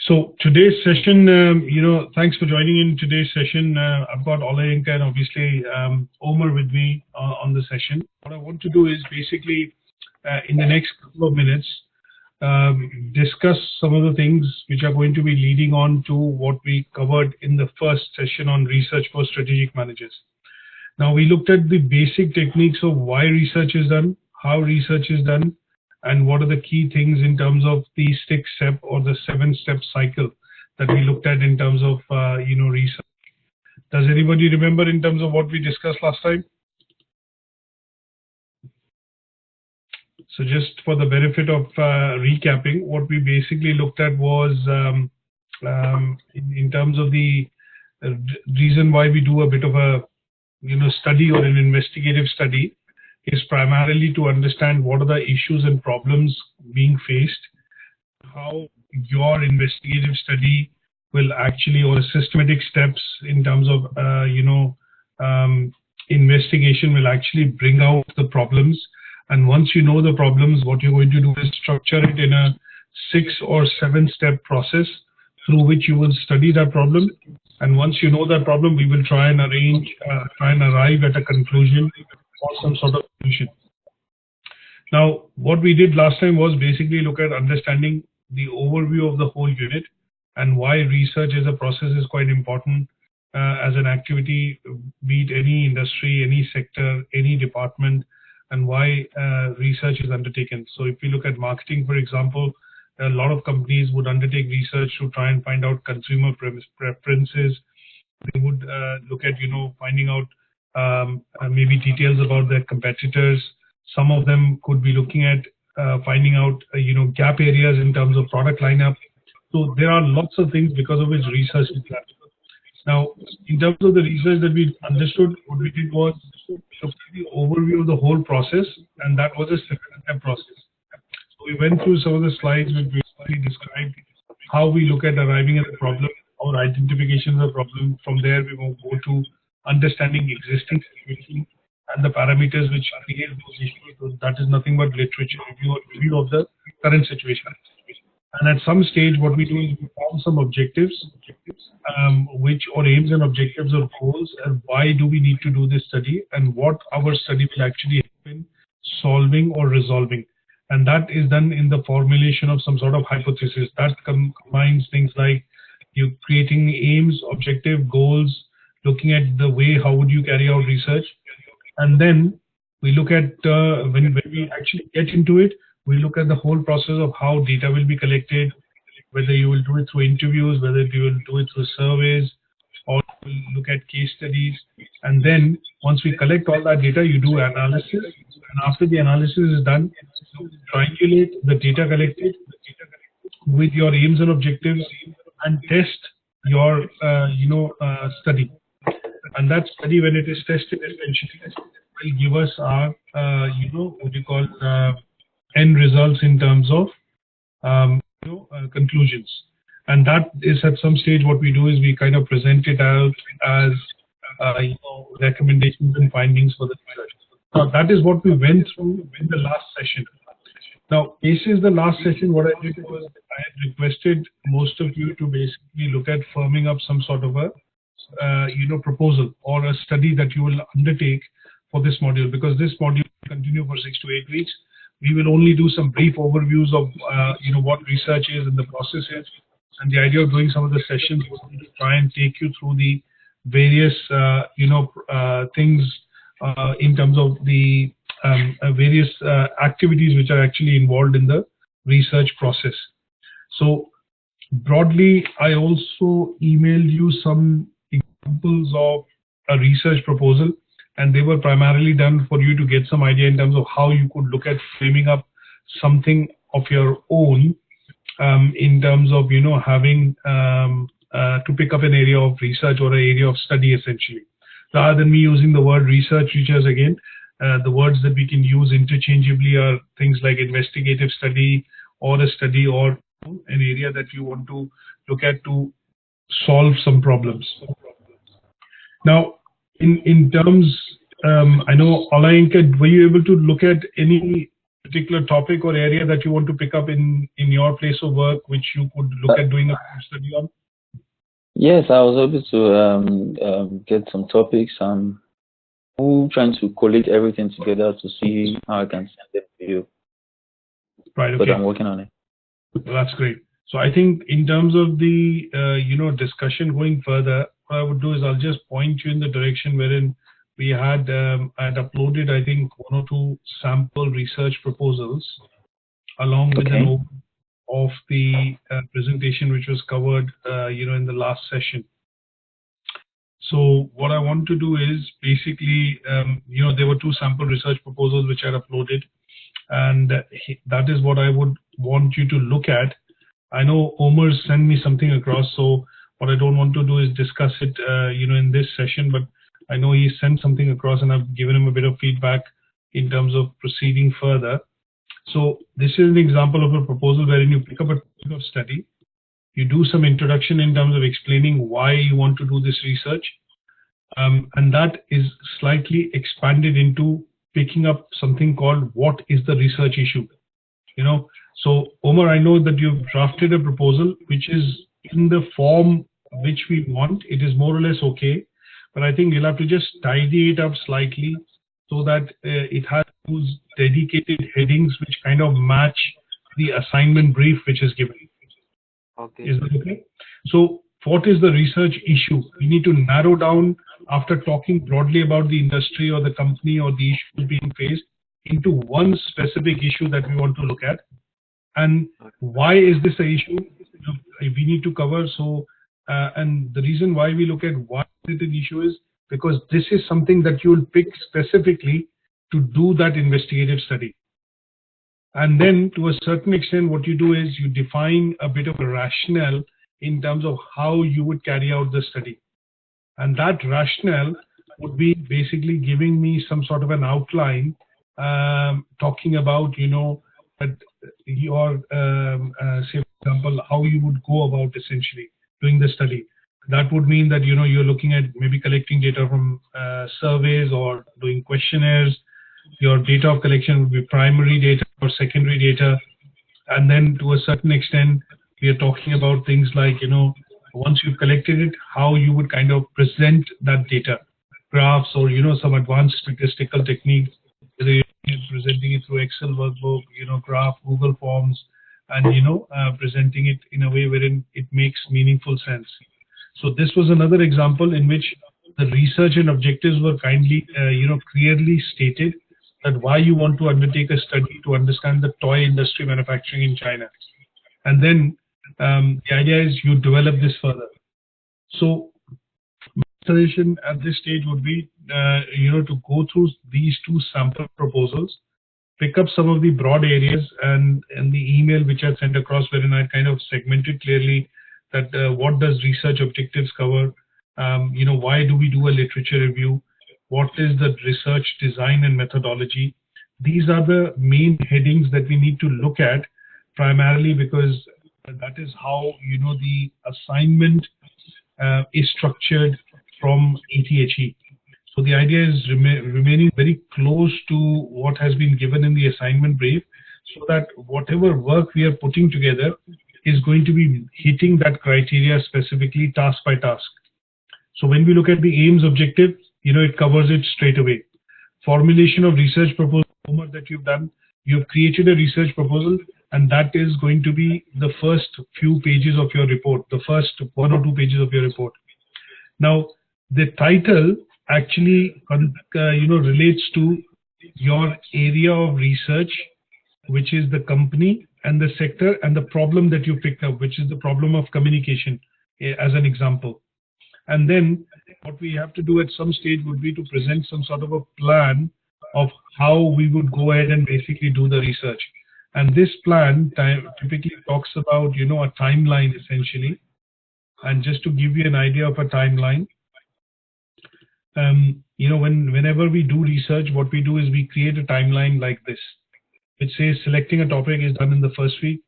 So today's session, thanks for joining in today's session. I've got Olayinka and obviously Omar with me on the session. What I want to do is basically in the next couple of minutes, discuss some of the things which are going to be leading on to what we covered in the first session on research for strategic managers. Now we looked at the basic techniques of why research is done, how research is done, and what are the key things in terms of the 6-step or the 7-step cycle that we looked at in terms of research. Does anybody remember in terms of what we discussed last time? So just for the benefit of recapping, what we basically looked at was in terms of the reason why we do a bit of a study or an investigative study is primarily to understand what are the issues and problems being faced, how your investigative study will actually, or systematic steps in terms of investigation will actually bring out the problems. And once you know the problems, what you're going to do is structure it in a 6 or 7-step process through which you will study that problem. And once you know that problem, we will try and arrive at a conclusion or some sort of solution. Now, what we did last time was basically look at understanding the overview of the whole unit and why research as a process is quite important as an activity, be it any industry, any sector, any department, and why research is undertaken. So if we look at marketing, for example, a lot of companies would undertake research to try and find out consumer preferences. They would look at, finding out maybe details about their competitors. Some of them could be looking at finding out, gap areas in terms of product lineup. So there are lots of things because of which research is done. Now, in terms of the research that we understood, what we did was the overview of the whole process, and that was a 7-step process. So we went through some of the slides which basically described how we look at arriving at a problem or identification of the problem. From there, we will go to understanding existing situation and the parameters which create those issues. So that is nothing but literature review of the current situation. And at some stage, what we do is we form some objectives, or aims and objectives or goals, and why do we need to do this study, and what our study will actually help in solving or resolving. And that is done in the formulation of some sort of hypothesis that combines things like you creating aims, objective, goals, looking at the way how would you carry out research, and then we look at when we actually get into it, we look at the whole process of how data will be collected, whether you will do it through interviews, whether you will do it through surveys, or we'll look at case studies. And then once we collect all that data, you do analysis, and after the analysis is done, you triangulate the data collected with your aims and objectives and test your study. And that study, when it is tested, eventually will give us our end results in terms of conclusions. And that is at some stage what we do is we kind of present it out as recommendations and findings for the research. Now that is what we went through in the last session. Now, this is the last session. What I did was I had requested most of you to basically look at firming up some sort of a proposal or a study that you will undertake for this module, because this module will continue for 6 to 8 weeks. We will only do some brief overviews of what research is and the process is, and the idea of doing some of the sessions was to try and take you through the various things in terms of the various activities which are actually involved in the research process. So broadly, I also emailed you some examples of a research proposal, and they were primarily done for you to get some idea in terms of how you could look at framing up something of your own in terms of having to pick up an area of research or an area of study, essentially, rather than me using the word research, which is again the words that we can use interchangeably are things like investigative study or a study or an area that you want to look at to solve some problems. Now, in terms, I know, Olayinka, were you able to look at any particular topic or area that you want to pick up in your place of work, which you could look at doing a study on? Yes, I was able to get some topics. I'm trying to collate everything together to see how I can send them to you. Right. Okay. But I'm working on it. Well, that's great. So I think in terms of the discussion going further, what I would do is I'll just point you in the direction wherein we had I'd uploaded, I think, 1 or 2 sample research proposals along with an overview of the presentation which was covered in the last session. So what I want to do is basically there were 2 sample research proposals which I had uploaded, and that is what I would want you to look at. I know Omar sent me something across, so what I don't want to do is discuss it in this session, but I know he sent something across and I've given him a bit of feedback in terms of proceeding further. So this is an example of a proposal wherein you pick up a topic of study, you do some introduction in terms of explaining why you want to do this research, and that is slightly expanded into picking up something called what is the research issue. So Omar, I know that you've drafted a proposal which is in the form which we want. It is more or less okay, but I think you'll have to just tidy it up slightly so that it has those dedicated headings which kind of match the assignment brief which is given. Okay. Is that okay? So what is the research issue? We need to narrow down, after talking broadly about the industry or the company or the issue being faced, into one specific issue that we want to look at. And why is this an issue we need to cover? So, and the reason why we look at why it an issue is because this is something that you will pick specifically to do that investigative study. And then to a certain extent, what you do is you define a bit of a rationale in terms of how you would carry out the study. And that rationale would be basically giving me some sort of an outline, talking about, that your, say, for example, how you would go about essentially doing the study. That would mean that, you're looking at maybe collecting data from surveys or doing questionnaires. Your data of collection would be primary data or secondary data. And then to a certain extent, we are talking about things like, once you've collected it, how you would kind of present that data, graphs or, some advanced statistical techniques, whether you're presenting it through Excel workbook, graph, Google Forms, and, presenting it in a way wherein it makes meaningful sense. So this was another example in which the research and objectives were kindly, clearly stated, that why you want to undertake a study to understand the toy industry manufacturing in China. And then the idea is you develop this further. So my suggestion at this stage would be, to go through these 2 sample proposals, pick up some of the broad areas, and the email which I sent across wherein I kind of segmented clearly that what does research objectives cover, why do we do a literature review, what is the research design and methodology. These are the main headings that we need to look at primarily because that is how, the assignment is structured from ATHE. So the idea is remaining very close to what has been given in the assignment brief so that whatever work we are putting together is going to be hitting that criteria specifically task by task. So when we look at the aims objective, it covers it straight away. Formulation of research proposal that you've done, you've created a research proposal, and that is going to be the first few pages of your report, the first 1 or 2 pages of your report. Now, the title actually, relates to your area of research, which is the company and the sector and the problem that you picked up, which is the problem of communication, as an example. And then what we have to do at some stage would be to present some sort of a plan of how we would go ahead and basically do the research. And this plan typically talks about, a timeline essentially. And just to give you an idea of a timeline, whenever we do research, what we do is we create a timeline like this. It says selecting a topic is done in the first week.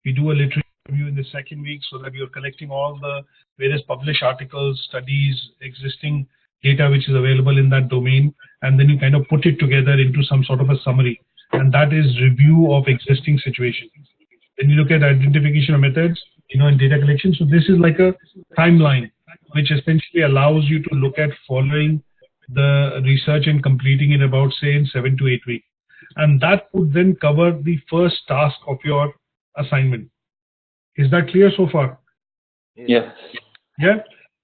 We do a literature review in the second week so that you're collecting all the various published articles, studies, existing data which is available in that domain, and then you kind of put it together into some sort of a summary. and that is review of existing situation. Then you look at identification of methods, and data collection. So this is like a timeline, which essentially allows you to look at following the research and completing it about, say, in 7 to 8 weeks. And that would then cover the first task of your assignment. Is that clear so far? Yes. Yeah.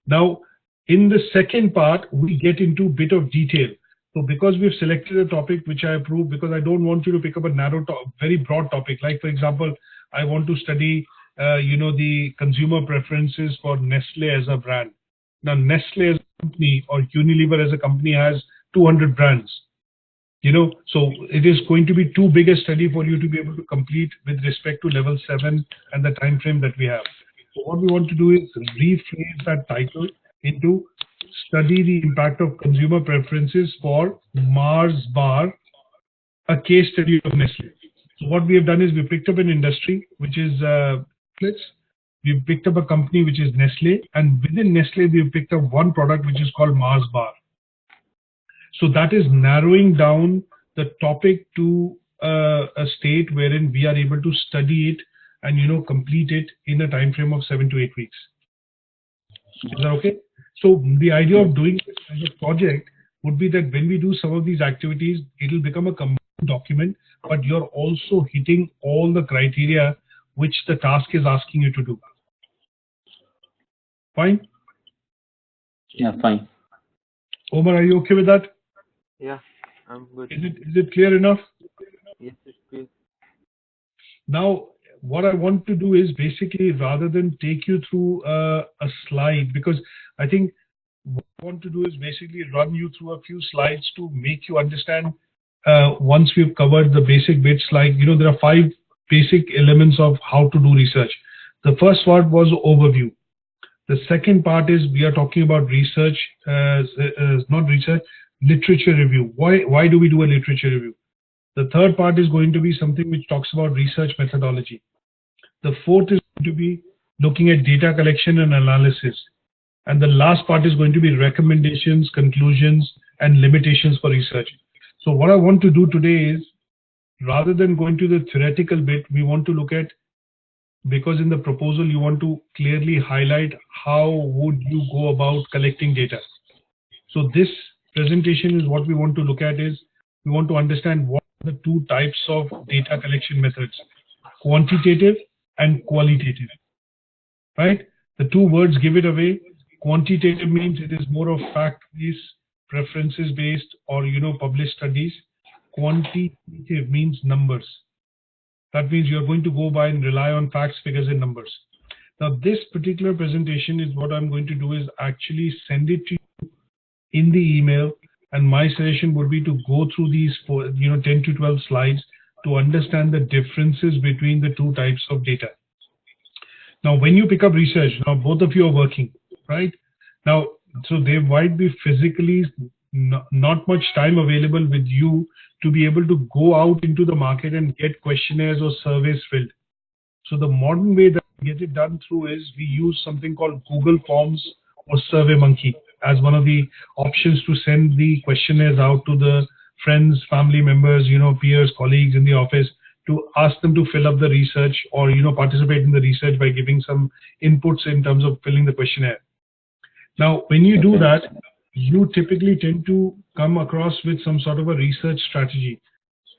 Now, in the second part, we get into a bit of detail. So because we've selected a topic which I approved, because I don't want you to pick up a narrow, very broad topic. Like, for example, I want to study, the consumer preferences for Nestle as a brand. Now, Nestle as a company or Unilever as a company has 200 brands. So it is going to be too big a study for you to be able to complete with respect to level 7 and the time frame that we have. So what we want to do is rephrase that title into study the impact of consumer preferences for Mars bar, a case study of Nestle. So what we have done is we picked up an industry, which is we've picked up a company which is Nestle, and within Nestle we've picked up one product which is called Mars bar. So that is narrowing down the topic to a state wherein we are able to study it and complete it in a time frame of 7 to 8 weeks. Is that okay? So the idea of doing this as a project would be that when we do some of these activities, it will become a combined document, but you're also hitting all the criteria which the task is asking you to do. Fine? Yeah, fine. Omar, are you okay with that? Yeah, I'm good. Is it clear enough? Yes, it's clear. Now, what I want to do is basically, rather than take you through a slide, because I think what I want to do is basically run you through a few slides to make you understand once we've covered the basic bits, like, there are 5 basic elements of how to do research. The first part was overview. The second part is we are talking about research, not research, literature review. Why do we do a literature review? The third part is going to be something which talks about research methodology. The fourth is going to be looking at data collection and analysis. And the last part is going to be recommendations, conclusions, and limitations for research. So what I want to do today is, rather than going to the theoretical bit, we want to look at, because in the proposal you want to clearly highlight how would you go about collecting data. So this presentation is what we want to look at is, we want to understand what are the 2 types of data collection methods, quantitative and qualitative, right? The 2 words give it away. Quantitative means it is more of fact-based, preferences-based, or, published studies. Quantitative means numbers. That means you're going to go by and rely on facts, figures, and numbers. Now, this particular presentation is what I'm going to do is actually send it to you in the email, and my suggestion would be to go through these 10 to 12 slides to understand the differences between the 2 types of data. Now, when you pick up research, now both of you are working, right? Now, so there might be physically not much time available with you to be able to go out into the market and get questionnaires or surveys filled. So the modern way that we get it done through is we use something called Google Forms or SurveyMonkey as one of the options to send the questionnaires out to the friends, family members, peers, colleagues in the office, to ask them to fill up the research or, participate in the research by giving some inputs in terms of filling the questionnaire. Now, when you do that, you typically tend to come across with some sort of a research strategy.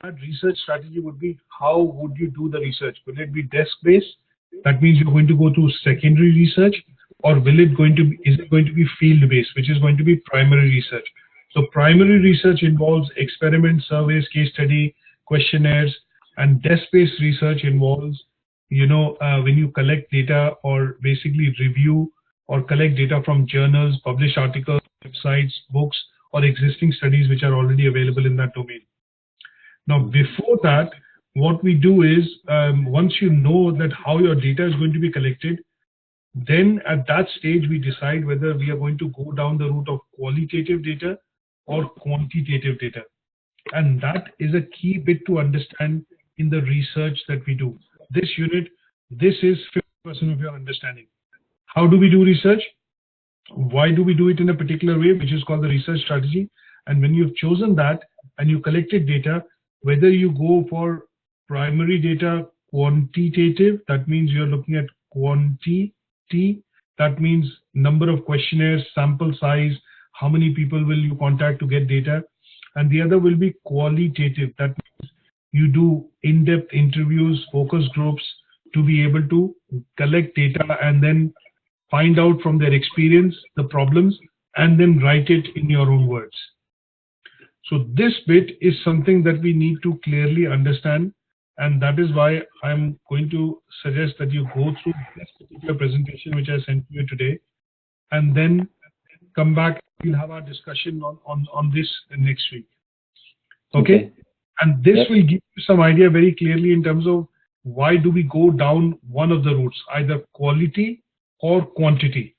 That research strategy would be, how would you do the research? Will it be desk-based? That means you're going to go to secondary research, or is it going to be field-based, which is going to be primary research? So primary research involves experiments, surveys, case study, questionnaires, and desk-based research involves, when you collect data or basically review or collect data from journals, published articles, websites, books, or existing studies which are already available in that domain. Now, before that, what we do is, once you know that how your data is going to be collected, then at that stage we decide whether we are going to go down the route of qualitative data or quantitative data. And that is a key bit to understand in the research that we do. This unit, this is 50% of your understanding. How do we do research? Why do we do it in a particular way, which is called the research strategy? And when you've chosen that and you collected data, whether you go for primary data quantitative, that means you're looking at quantity, that means number of questionnaires, sample size, how many people will you contact to get data, and the other will be qualitative, that means you do in-depth interviews, focus groups to be able to collect data and then find out from their experience the problems and then write it in your own words. So this bit is something that we need to clearly understand, and that is why I'm going to suggest that you go through this particular presentation which I sent you today, and then come back. We'll have our discussion on this next week. Okay? And this will give you some idea very clearly in terms of why do we go down one of the routes, either quality or quantity.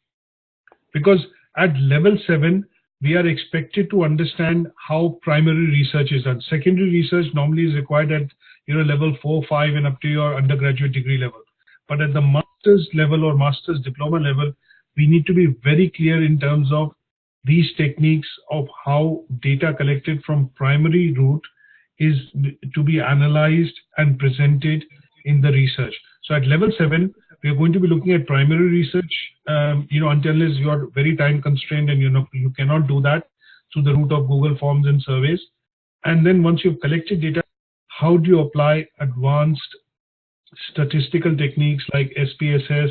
Because at level 7, we are expected to understand how primary research is done. Secondary research normally is required at level 4, 5 and up to your undergraduate degree level. But at the master's level or master's diploma level, we need to be very clear in terms of these techniques of how data collected from primary route is to be analyzed and presented in the research. So at level 7, we are going to be looking at primary research, until you are very time constrained and you cannot do that through the route of Google Forms and surveys. And then once you've collected data, how do you apply advanced statistical techniques like SPSS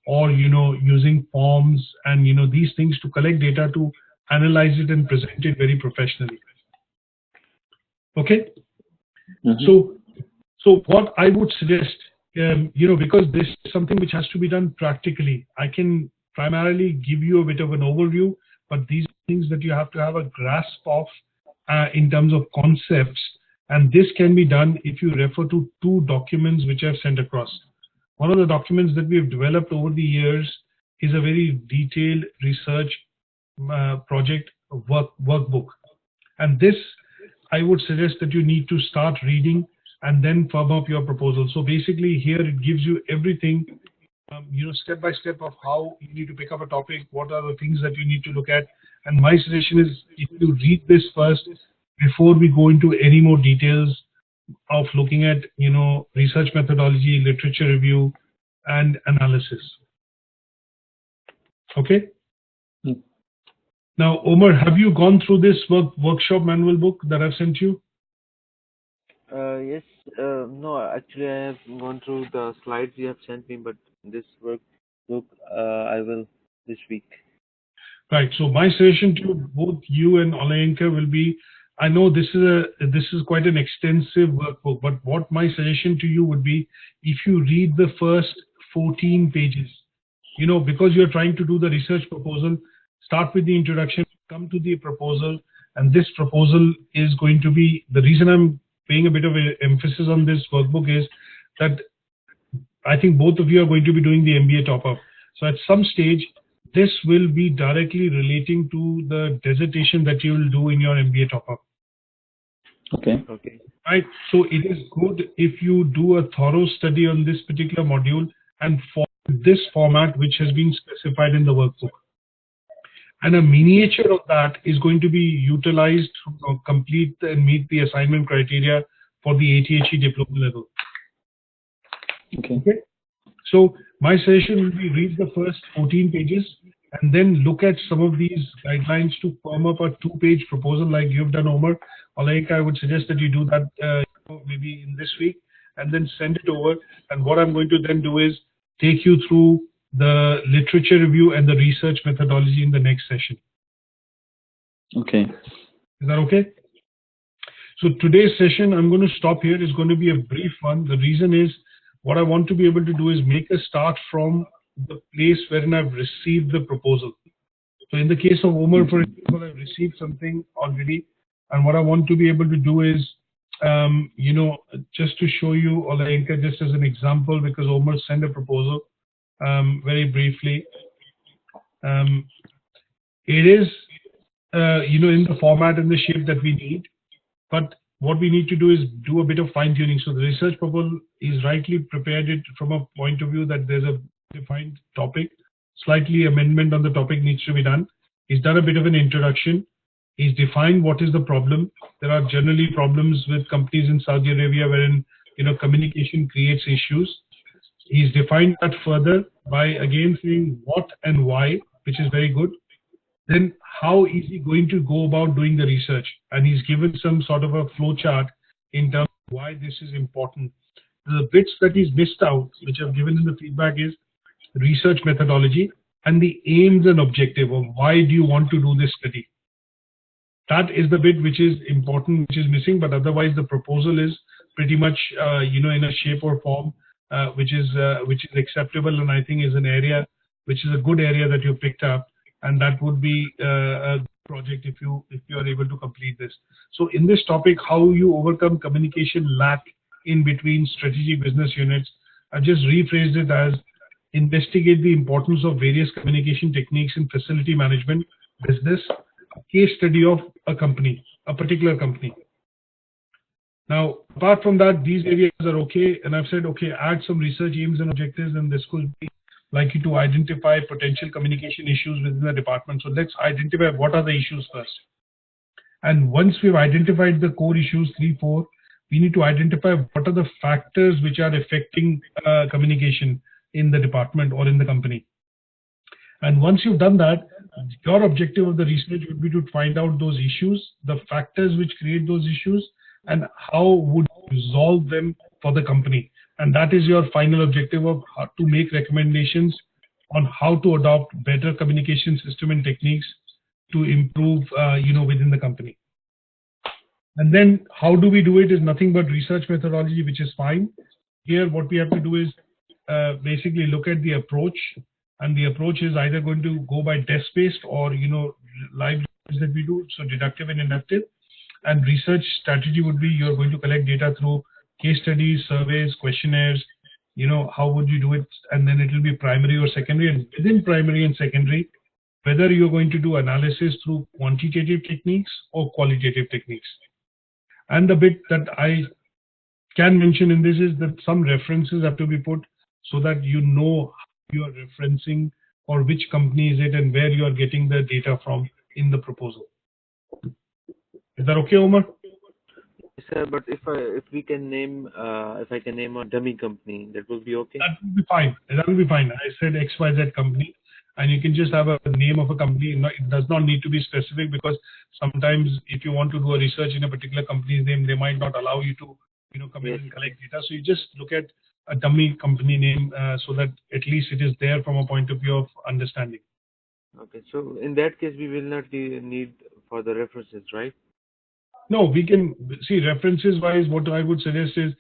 or using forms and these things to collect data to analyze it and present it very professionally. Okay. So what I would suggest, because this is something which has to be done practically, I can primarily give you a bit of an overview, but these are things that you have to have a grasp of in terms of concepts, and this can be done if you refer to 2 documents which I've sent across. One of the documents that we've developed over the years is a very detailed research project workbook, and this I would suggest that you need to start reading and then firm up your proposal. So basically here it gives you everything, step by step of how you need to pick up a topic, what are the things that you need to look at. And my suggestion is if you read this first before we go into any more details of looking at, research methodology, literature review, and analysis. Okay? Now, Omar, have you gone through this workshop manual book that I've sent you? Yes. No, actually, I have gone through the slides you have sent me, but this workbook I will this week. Right. So my suggestion to both you and Olayinka will be, I know this is quite an extensive workbook, but what my suggestion to you would be, if you read the first 14 pages, because you're trying to do the research proposal, start with the introduction, come to the proposal, and this proposal is going to be, the reason I'm paying a bit of an emphasis on this workbook is that I think both of you are going to be doing the MBA top-up. So at some stage, this will be directly relating to the dissertation that you will do in your MBA top-up. Okay. Right. So it is good if you do a thorough study on this particular module and follow this format which has been specified in the workbook. And a miniature of that is going to be utilized to complete and meet the assignment criteria for the ATHE diploma level. Okay. So my suggestion will be read the first 14 pages and then look at some of these guidelines to firm up a 2-page proposal like you've done, Omar. Olayinka, I would suggest that you do that maybe in this week and then send it over. And what I'm going to then do is take you through the literature review and the research methodology in the next session. Okay. Is that okay? So today's session, I'm going to stop here. It's going to be a brief one. The reason is what I want to be able to do is make a start from the place wherein I've received the proposal. So in the case of Omar, for example, I've received something already. And what I want to be able to do is, just to show you, Olayinka, just as an example, because Omar sent a proposal very briefly. It is, in the format and the shape that we need. But what we need to do is do a bit of fine tuning. So the research proposal is rightly prepared it from a point of view that there's a defined topic, slightly amendment on the topic needs to be done. He's done a bit of an introduction. He's defined what is the problem. There are generally problems with companies in Saudi Arabia wherein communication creates issues. He's defined that further by again saying what and why, which is very good. Then how is he going to go about doing the research? And he's given some sort of a flow chart in terms of why this is important. The bits that he's missed out, which I've given in the feedback, is research methodology and the aims and objective of why do you want to do this study. That is the bit which is important, which is missing, but otherwise the proposal is pretty much in a shape or form which is acceptable, and I think is an area which is a good area that you picked up, and that would be a project if you are able to complete this. So in this topic, how you overcome communication lack in between strategic business units, I've just rephrased it as investigate the importance of various communication techniques in facility management business, a case study of a company, a particular company. Now, apart from that, these areas are okay, and I've said, okay, add some research aims and objectives, and this could be like you to identify potential communication issues within the department. So let's identify what are the issues first. And once we've identified the core issues, 3, 4, we need to identify what are the factors which are affecting communication in the department or in the company. And once you've done that, your objective of the research would be to find out those issues, the factors which create those issues, and how would you resolve them for the company. And that is your final objective of how to make recommendations on how to adopt better communication system and techniques to improve, within the company. And then how do we do it is nothing but research methodology, which is fine. Here, what we have to do is basically look at the approach, and the approach is either going to go by desk-based or live that we do, so deductive and inductive. And research strategy would be you're going to collect data through case studies, surveys, questionnaires. How would you do it? And then it will be primary or secondary. And within primary and secondary, whether you're going to do analysis through quantitative techniques or qualitative techniques. And the bit that I can mention in this is that some references have to be put so that you know you are referencing or which company is it and where you are getting the data from in the proposal. Is that okay, Omar? Yes, sir, but if I can name a dummy company, that will be okay? That will be fine. That will be fine. I said XYZ company, and you can just have a name of a company. It does not need to be specific, because sometimes if you want to do a research in a particular company's name, they might not allow you to come in and collect data. So you just look at a dummy company name so that at least it is there from a point of view of understanding. Okay, so in that case, we will not need for the references, right? No, we can see references wise. What I would suggest is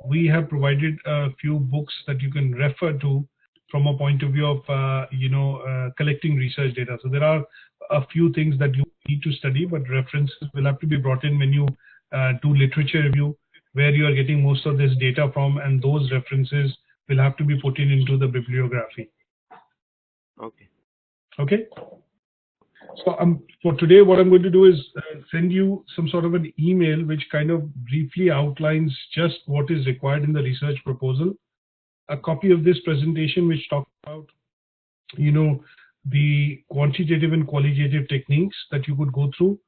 we have provided a few books that you can refer to from a point of view of collecting research data. So there are a few things that you need to study, but references will have to be brought in when you do literature review, where you are getting most of this data from, and those references will have to be put into the bibliography. Okay. Okay. So for today, what I'm going to do is send you some sort of an email which kind of briefly outlines just what is required in the research proposal. A copy of this presentation which talks about, the quantitative and qualitative techniques that you could go through.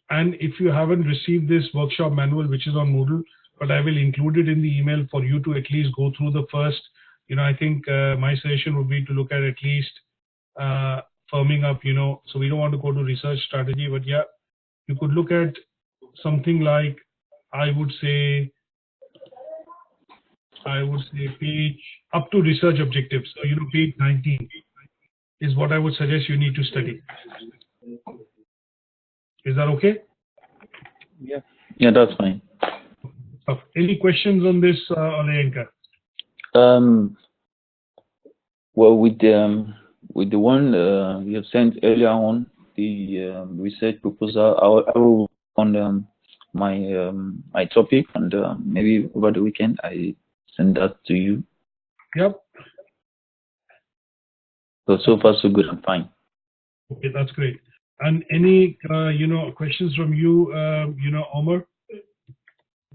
And if you haven't received this workshop manual, which is on Moodle, but I will include it in the email for you to at least go through the first, I think my suggestion would be to look at least firming up, so we don't want to go to research strategy, but yeah, you could look at something like, I would say page up to research objectives. So, page 19 is what I would suggest you need to study. Is that okay? Yeah. Yeah, that's fine. Any questions on this, Oleyanka? Well, with the one you have sent earlier on, the research proposal, I will on my topic, and maybe over the weekend I send that to you. Yep. So far so good. I'm fine. Okay, that's great. And any questions from you, Omar?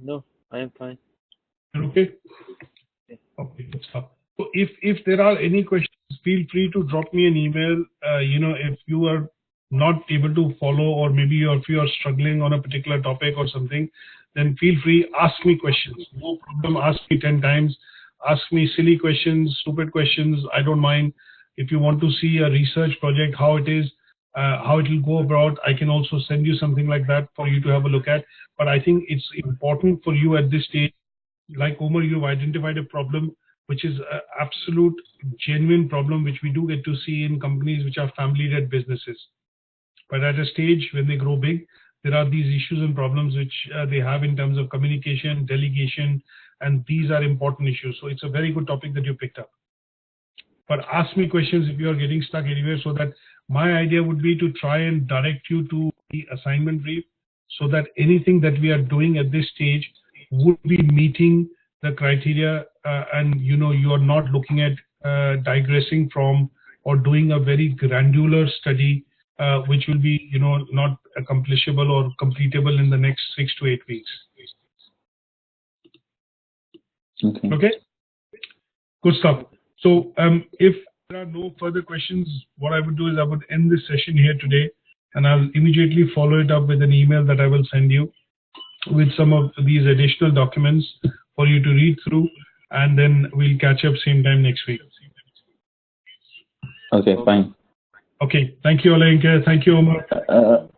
No, I am fine. You're okay? Yeah. Okay, good stuff. So if there are any questions, feel free to drop me an email. If you are not able to follow, or maybe if you are struggling on a particular topic or something, then feel free, ask me questions. No problem, ask me 10 times. Ask me silly questions, stupid questions, I don't mind. If you want to see a research project, how it is, how it will go about, I can also send you something like that for you to have a look at. But I think it's important for you at this stage, like Omar, you've identified a problem, which is an absolute genuine problem, which we do get to see in companies which are family-led businesses. But at a stage when they grow big, there are these issues and problems which they have in terms of communication, delegation, and these are important issues. So it's a very good topic that you picked up. But ask me questions if you are getting stuck anywhere, so that my idea would be to try and direct you to the assignment brief, so that anything that we are doing at this stage would be meeting the criteria, and you are not looking at digressing from or doing a very granular study, which will be not accomplishable or completable in the next 6 to 8 weeks. Okay, good stuff. So if there are no further questions, what I would do is I would end this session here today, and I'll immediately follow it up with an email that I will send you with some of these additional documents for you to read through, and then we'll catch up same time next week. Okay, fine. Okay, thank you, Olayinka. Thank you, Omar.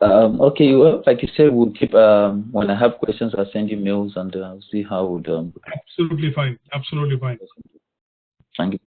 Okay, well, like you said, we'll keep, when I have questions, I'll send you mails and see how it. Absolutely fine. Absolutely fine. Thank you.